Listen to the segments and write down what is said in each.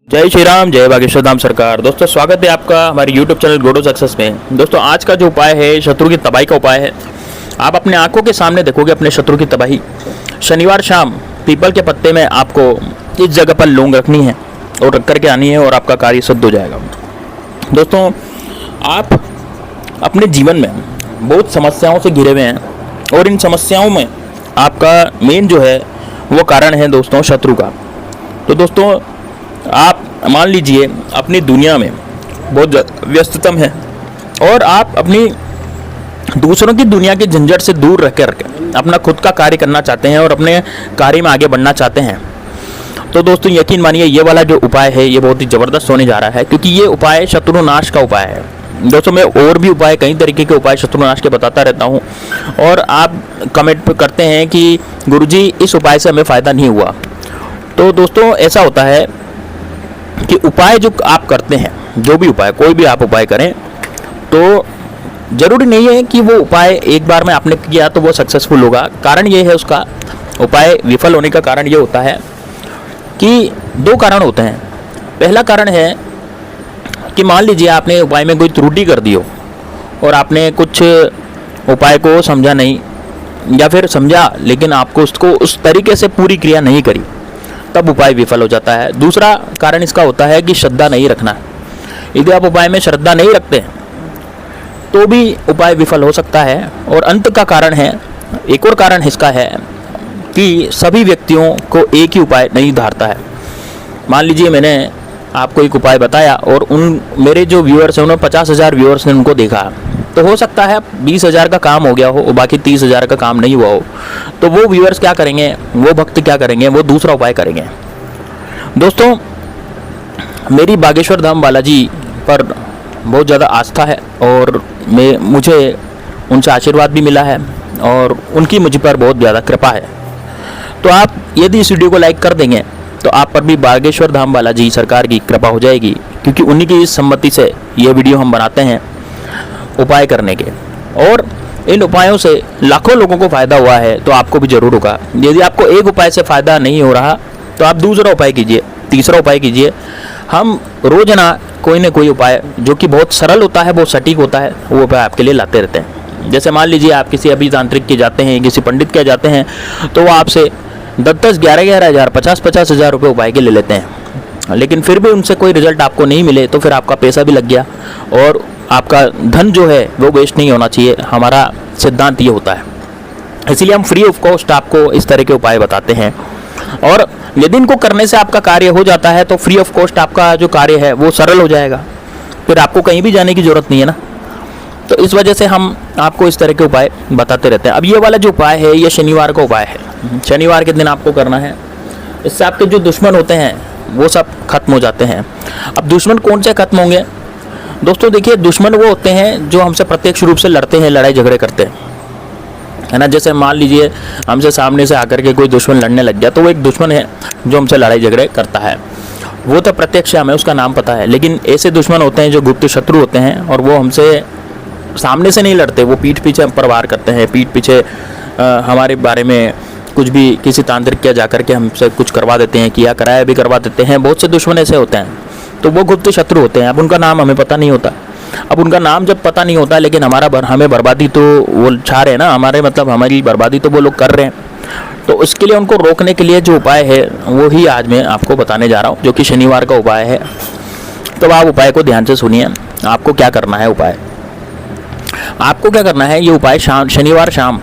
जय श्री राम, जय बागेश्वर धाम सरकार। दोस्तों स्वागत है आपका हमारे YouTube channel go to success में। दोस्तों आज का जो उपाय है शत्रु की तबाही का उपाय है। आप अपने आंखों के सामने देखोगे अपने शत्रु की तबाही। शनिवार शाम पीपल के पत्ते में आपको इस जगह पर लौंग रखनी है और रख करके आनी है और आपका कार्य सिद्ध हो जाएगा। दोस्तों आप अपने जीवन में बहुत समस्याओं से घिरे हुए हैं और इन समस्याओं में आपका मेन जो है वो कारण है दोस्तों शत्रु का। तो दोस्तों आप मान लीजिए अपनी दुनिया में बहुत व्यस्ततम है और आप अपनी दूसरों की दुनिया के झंझट से दूर रह कर अपना खुद का कार्य करना चाहते हैं और अपने कार्य में आगे बढ़ना चाहते हैं। तो दोस्तों यकीन मानिए ये वाला जो उपाय है ये बहुत ही ज़बरदस्त होने जा रहा है, क्योंकि ये उपाय शत्रुनाश का उपाय है। दोस्तों मैं और भी उपाय कई तरीके के उपाय शत्रुनाश के बताता रहता हूँ और आप कमेंट करते हैं कि गुरुजी इस उपाय से हमें फ़ायदा नहीं हुआ। तो दोस्तों ऐसा होता है कि उपाय जो आप करते हैं, जो भी उपाय कोई भी आप उपाय करें, तो ज़रूरी नहीं है कि वो उपाय एक बार में आपने किया तो वो सक्सेसफुल होगा। कारण ये है उसका उपाय विफल होने का कारण ये होता है कि दो कारण होते हैं। पहला कारण है कि मान लीजिए आपने उपाय में कोई त्रुटि कर दी हो और आपने कुछ उपाय को समझा नहीं, या फिर समझा लेकिन आपको उसको उस तरीके से पूरी क्रिया नहीं करी, तब उपाय विफल हो जाता है। दूसरा कारण इसका होता है कि श्रद्धा नहीं रखना। यदि आप उपाय में श्रद्धा नहीं रखते तो भी उपाय विफल हो सकता है। और अंत का कारण है, एक और कारण इसका है कि सभी व्यक्तियों को एक ही उपाय नहीं धारता है। मान लीजिए मैंने आपको एक उपाय बताया और उन मेरे जो व्यूअर्स हैं उन्होंने 50,000 व्यूअर्स ने उनको देखा, तो हो सकता है 20,000 का काम हो गया हो और बाकी 30,000 का काम नहीं हुआ हो। तो वो व्यूअर्स क्या करेंगे, वो भक्त क्या करेंगे, वो दूसरा उपाय करेंगे। दोस्तों मेरी बागेश्वर धाम बालाजी पर बहुत ज़्यादा आस्था है और मुझे उनसे आशीर्वाद भी मिला है और उनकी मुझ पर बहुत ज़्यादा कृपा है। तो आप यदि इस वीडियो को लाइक कर देंगे तो आप पर भी बागेश्वर धाम बालाजी सरकार की कृपा हो जाएगी, क्योंकि उन्हीं की सम्मति से ये वीडियो हम बनाते हैं उपाय करने के। और इन उपायों से लाखों लोगों को फ़ायदा हुआ है तो आपको भी ज़रूर होगा। यदि आपको एक उपाय से फ़ायदा नहीं हो रहा तो आप दूसरा उपाय कीजिए, तीसरा उपाय कीजिए। हम रोज़ाना कोई ना कोई उपाय जो कि बहुत सरल होता है, बहुत सटीक होता है, वो उपाय आपके लिए लाते रहते हैं। जैसे मान लीजिए आप किसी अभितांत्रिक के जाते हैं, किसी पंडित के जाते हैं, तो वो आपसे 10-10, 11-11 हज़ार, 50-50 हज़ार रुपये उपाय के ले लेते हैं, लेकिन फिर भी उनसे कोई रिजल्ट आपको नहीं मिले तो फिर आपका पैसा भी लग गया और आपका धन जो है वो वेस्ट नहीं होना चाहिए। हमारा सिद्धांत ये होता है, इसीलिए हम फ्री ऑफ कॉस्ट आपको इस तरह के उपाय बताते हैं। और यदि इनको करने से आपका कार्य हो जाता है तो फ्री ऑफ कॉस्ट आपका जो कार्य है वो सरल हो जाएगा, फिर आपको कहीं भी जाने की ज़रूरत नहीं है ना। तो इस वजह से हम आपको इस तरह के उपाय बताते रहते हैं। अब ये वाला जो उपाय है ये शनिवार का उपाय है। शनिवार के दिन आपको करना है, इससे आपके जो दुश्मन होते हैं वो सब खत्म हो जाते हैं। अब दुश्मन कौन से खत्म होंगे दोस्तों? देखिए दुश्मन वो होते हैं जो हमसे प्रत्यक्ष रूप से लड़ते हैं, लड़ाई झगड़े करते हैं, है ना। जैसे मान लीजिए हमसे सामने से आकर के कोई दुश्मन लड़ने लग गया तो वो एक दुश्मन है जो हमसे लड़ाई झगड़े करता है, वो तो प्रत्यक्ष हमें उसका नाम पता है। लेकिन ऐसे दुश्मन होते हैं जो गुप्त शत्रु होते हैं और वो हमसे सामने से नहीं लड़ते, वो पीठ पीछे प्रवार करते हैं, पीठ पीछे हमारे बारे में कुछ भी किसी तांत्रिक के जाकर के हमसे कुछ करवा देते हैं, किया कराया भी करवा देते हैं। बहुत से दुश्मन ऐसे होते हैं, तो वो गुप्त शत्रु होते हैं। अब उनका नाम हमें पता नहीं होता। अब उनका नाम जब पता नहीं होता लेकिन हमें बर्बादी तो वो छा रहे हैं ना, हमारी बर्बादी तो वो लोग कर रहे हैं। तो उसके लिए उनको रोकने के लिए जो उपाय है वो ही आज मैं आपको बताने जा रहा हूँ, जो कि शनिवार का उपाय है। तो आप उपाय को ध्यान से सुनिए। आपको क्या करना है, आपको क्या करना है, ये उपाय शनिवार शाम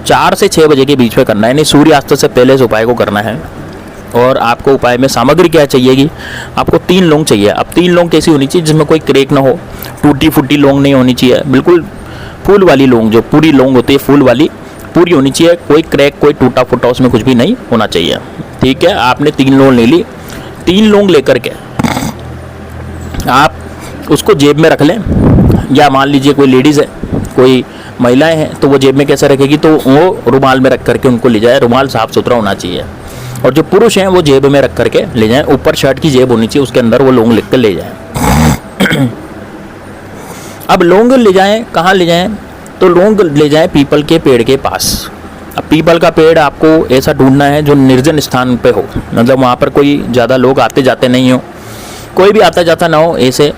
4 से 6 बजे के बीच में करना है, यानी सूर्यास्त से पहले इस उपाय को करना है। और आपको उपाय में सामग्री क्या चाहिएगी, आपको 3 लौंग चाहिए। अब 3 लौंग कैसी होनी चाहिए, जिसमें कोई क्रैक ना हो, टूटी फूटी लौंग नहीं होनी चाहिए, बिल्कुल फूल वाली लौंग, जो पूरी लौंग होती है फूल वाली पूरी होनी चाहिए। कोई क्रैक, कोई टूटा फूटा उसमें कुछ भी नहीं होना चाहिए। ठीक है, आपने 3 लौंग ले ली। 3 लौंग लेकर के आप उसको जेब में रख लें, या मान लीजिए कोई लेडीज़ है, कोई महिलाएं हैं, तो वो जेब में कैसे रखेगी, तो वो रुमाल में रख करके उनको ले जाए। रुमाल साफ़ सुथरा होना चाहिए। और जो पुरुष हैं वो जेब में रख करके ले जाएं, ऊपर शर्ट की जेब होनी चाहिए, उसके अंदर वो लौंग लिख कर ले जाएं। अब लौंग ले जाएं, कहाँ ले जाएं, तो लौंग ले जाएं पीपल के पेड़ के पास। अब पीपल का पेड़ आपको ऐसा ढूंढना है जो निर्जन स्थान पे हो, मतलब वहाँ पर कोई ज़्यादा लोग आते जाते नहीं हो, कोई भी आता जाता ना हो, ऐसे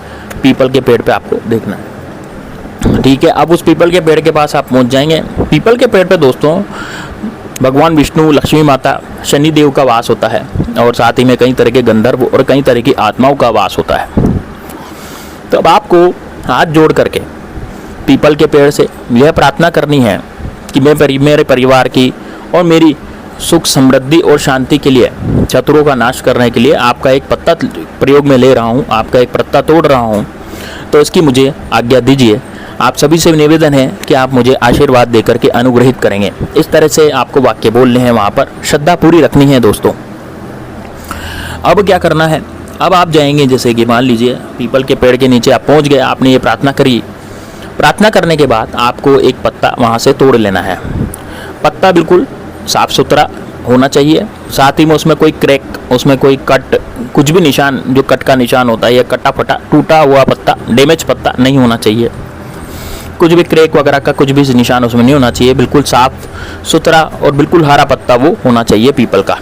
पीपल के पेड़ पे आपको देखना है। ठीक है, अब उस पीपल के पेड़ के पास आप पहुंच जाएंगे। पीपल के पेड़ पे दोस्तों भगवान विष्णु, लक्ष्मी माता, शनि देव का वास होता है और साथ ही में कई तरह के गंधर्व और कई तरह की आत्माओं का वास होता है। तो अब आपको हाथ जोड़ करके पीपल के पेड़ से यह प्रार्थना करनी है कि मेरे परिवार की और मेरी सुख समृद्धि और शांति के लिए, शत्रुओं का नाश करने के लिए आपका एक पत्ता प्रयोग में ले रहा हूँ, आपका एक पत्ता तोड़ रहा हूँ, तो इसकी मुझे आज्ञा दीजिए। आप सभी से निवेदन है कि आप मुझे आशीर्वाद देकर के अनुग्रहित करेंगे। इस तरह से आपको वाक्य बोलने हैं, वहाँ पर श्रद्धा पूरी रखनी है दोस्तों। अब क्या करना है, अब आप जाएंगे, जैसे कि मान लीजिए पीपल के पेड़ के नीचे आप पहुँच गए, आपने ये प्रार्थना करी। प्रार्थना करने के बाद आपको एक पत्ता वहाँ से तोड़ लेना है। पत्ता बिल्कुल साफ सुथरा होना चाहिए, साथ ही में उसमें कोई क्रैक, उसमें कोई कट, कुछ भी निशान, जो कट का निशान होता है या कटा फटा टूटा हुआ पत्ता, डैमेज पत्ता नहीं होना चाहिए। कुछ भी क्रैक वगैरह का कुछ भी निशान उसमें नहीं होना चाहिए। बिल्कुल साफ सुथरा और बिल्कुल हरा पत्ता वो होना चाहिए पीपल का।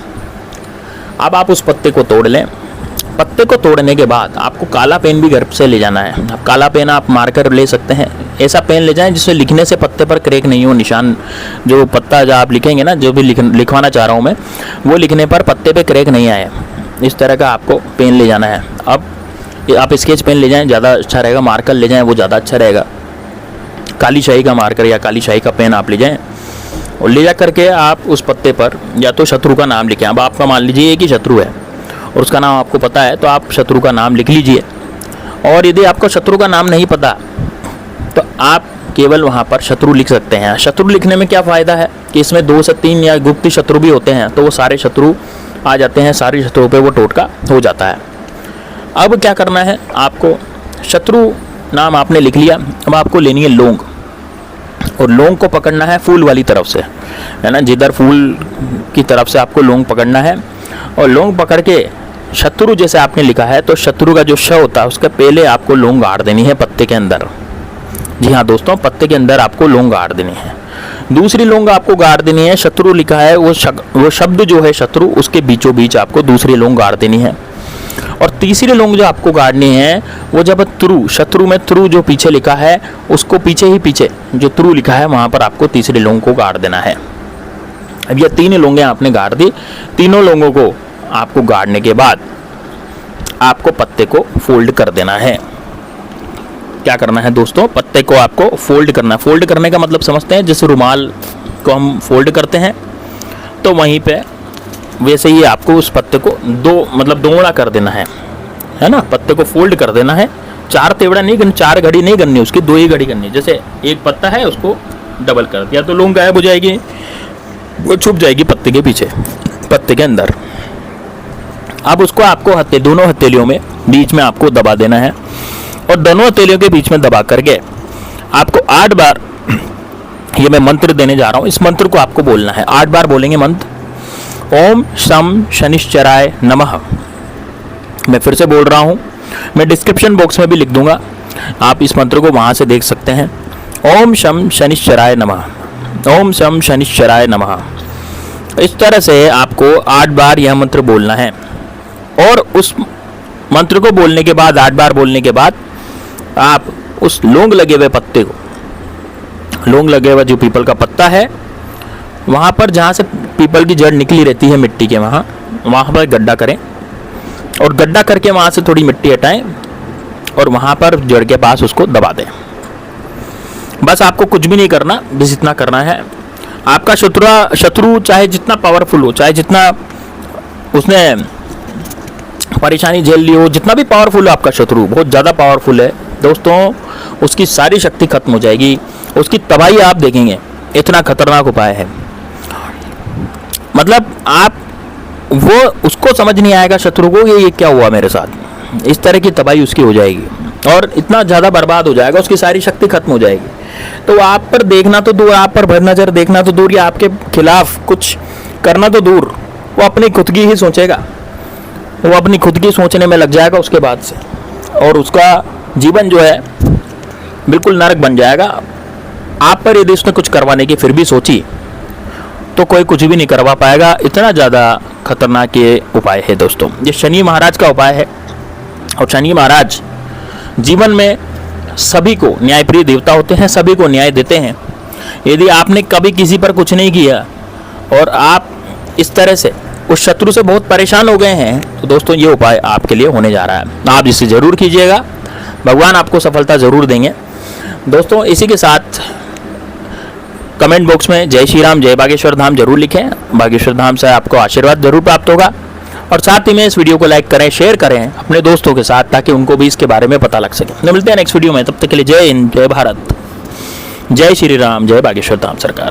अब आप उस पत्ते को तोड़ लें। पत्ते को तोड़ने के बाद आपको काला पेन भी घर से ले जाना है। अब काला पेन आप मार्कर ले सकते हैं, ऐसा पेन ले जाएं जिससे लिखने से पत्ते पर क्रैक नहीं हो, निशान जो पत्ता जो आप लिखेंगे ना, जो भी लिखवाना चाह रहा हूँ मैं, वो लिखने पर पत्ते पे क्रैक नहीं आए, इस तरह का आपको पेन ले जाना है। अब आप स्केच पेन ले जाएं, ज़्यादा अच्छा रहेगा। मार्कर ले जाएं, वो ज़्यादा अच्छा रहेगा। काली शाही का मार्कर या काली शाही का पेन आप ले जाएं और ले जा करके आप उस पत्ते पर या तो शत्रु का नाम लिखें। अब आपका मान लीजिए एक ही शत्रु है और उसका नाम आपको पता है, तो आप शत्रु का नाम लिख लीजिए। और यदि आपको शत्रु का नाम नहीं पता तो आप केवल वहाँ पर शत्रु लिख सकते हैं। शत्रु लिखने में क्या फ़ायदा है कि इसमें 2 से 3 या गुप्त शत्रु भी होते हैं, तो वो सारे शत्रु आ जाते हैं, सारे शत्रुओं पे वो टोटका हो जाता है। अब क्या करना है, आपको शत्रु नाम आपने लिख लिया। अब आपको लेनी है लौंग, और लौंग को पकड़ना है फूल वाली तरफ से, है ना, जिधर फूल की तरफ से आपको लौंग पकड़ना है। और लौंग पकड़ के शत्रु जैसे आपने लिखा है, तो शत्रु का जो श होता है उसके पहले आपको लौंग गाड़ देनी है पत्ते के अंदर। जी हाँ दोस्तों, पत्ते के अंदर आपको लौंग गाड़ देनी है। दूसरी लौंग आपको गाड़ देनी है, शत्रु लिखा है वो शब्द जो है शत्रु, उसके बीचों बीच आपको दूसरी लौंग गाड़ देनी है। और तीसरी लौंग जो आपको गाड़नी है, वो जब शत्रु में त्रु जो पीछे लिखा है, उसको पीछे जो त्रु लिखा है वहाँ पर आपको तीसरी लौंग को गाड़ देना है। अब ये 3 लौंगें आपने गाड़ दी। तीनों लौंगों को आपको गाड़ने के बाद आपको पत्ते को फोल्ड कर देना है। क्या करना है दोस्तों, पत्ते को आपको फोल्ड करना है। फोल्ड करने का मतलब समझते हैं, जैसे रुमाल को हम फोल्ड करते हैं, तो वहीं पे वैसे ही आपको उस पत्ते को दोगुना कर देना है ना। पत्ते को फोल्ड कर देना है। 4 तेवड़ा नहीं करनी, 4 घड़ी नहीं करनी, उसकी 2 ही घड़ी करनी। जैसे एक पत्ता है उसको डबल कर दिया तो लौंग गायब हो जाएगी, वो छुप जाएगी पत्ते के पीछे, पत्ते के अंदर। अब उसको आपको दोनों हथेलियों में बीच में आपको दबा देना है, और दोनों हथेलियों के बीच में दबा करके आपको 8 बार ये मैं मंत्र देने जा रहा हूँ। इस मंत्र को आपको बोलना है, 8 बार बोलेंगे मंत्र। ओम शम शनिश्चराय नमः। मैं फिर से बोल रहा हूँ, मैं डिस्क्रिप्शन बॉक्स में भी लिख दूंगा, आप इस मंत्र को वहाँ से देख सकते हैं। ओम शम शनिश्चराय नमः, ओम शम शनिश्चराय नमः। इस तरह से आपको 8 बार यह मंत्र बोलना है। और उस मंत्र को बोलने के बाद, 8 बार बोलने के बाद, आप उस लौंग लगे हुए पत्ते को, लौंग लगे हुआ जो पीपल का पत्ता है, वहाँ पर जहाँ से पीपल की जड़ निकली रहती है मिट्टी के, वहाँ पर गड्ढा करें, और गड्ढा करके वहाँ से थोड़ी मिट्टी हटाएं और वहाँ पर जड़ के पास उसको दबा दें। बस आपको कुछ भी नहीं करना, बस इतना करना है। आपका शत्रु चाहे जितना पावरफुल हो, चाहे जितना उसने परेशानी झेल ली हो, जितना भी पावरफुल है आपका शत्रु, बहुत ज़्यादा पावरफुल है दोस्तों, उसकी सारी शक्ति खत्म हो जाएगी, उसकी तबाही आप देखेंगे। इतना खतरनाक उपाय है, मतलब वो उसको समझ नहीं आएगा शत्रु को ये क्या हुआ मेरे साथ, इस तरह की तबाही उसकी हो जाएगी और इतना ज़्यादा बर्बाद हो जाएगा, उसकी सारी शक्ति खत्म हो जाएगी। तो आप पर देखना तो दूर, आप पर भरनजर देखना तो दूर, या आपके खिलाफ कुछ करना तो दूर, वो अपनी खुद की ही सोचेगा, वो अपनी खुद की सोचने में लग जाएगा उसके बाद से, और उसका जीवन जो है बिल्कुल नरक बन जाएगा। आप पर यदि उसने कुछ करवाने की फिर भी सोची तो कोई कुछ भी नहीं करवा पाएगा। इतना ज़्यादा खतरनाक ये उपाय है दोस्तों, ये शनि महाराज का उपाय है। और शनि महाराज जीवन में सभी को न्यायप्रिय देवता होते हैं, सभी को न्याय देते हैं। यदि आपने कभी किसी पर कुछ नहीं किया और आप इस तरह से उस शत्रु से बहुत परेशान हो गए हैं, तो दोस्तों ये उपाय आपके लिए होने जा रहा है। आप इसे जरूर कीजिएगा, भगवान आपको सफलता जरूर देंगे। दोस्तों इसी के साथ कमेंट बॉक्स में जय श्री राम, जय बागेश्वर धाम जरूर लिखें। बागेश्वर धाम से आपको आशीर्वाद जरूर प्राप्त होगा। और साथ ही में इस वीडियो को लाइक करें, शेयर करें अपने दोस्तों के साथ, ताकि उनको भी इसके बारे में पता लग सके। तो मिलते हैं नेक्स्ट वीडियो में, तब तक के लिए जय हिंद, जय भारत, जय श्री राम, जय बागेश्वर धाम सरकार।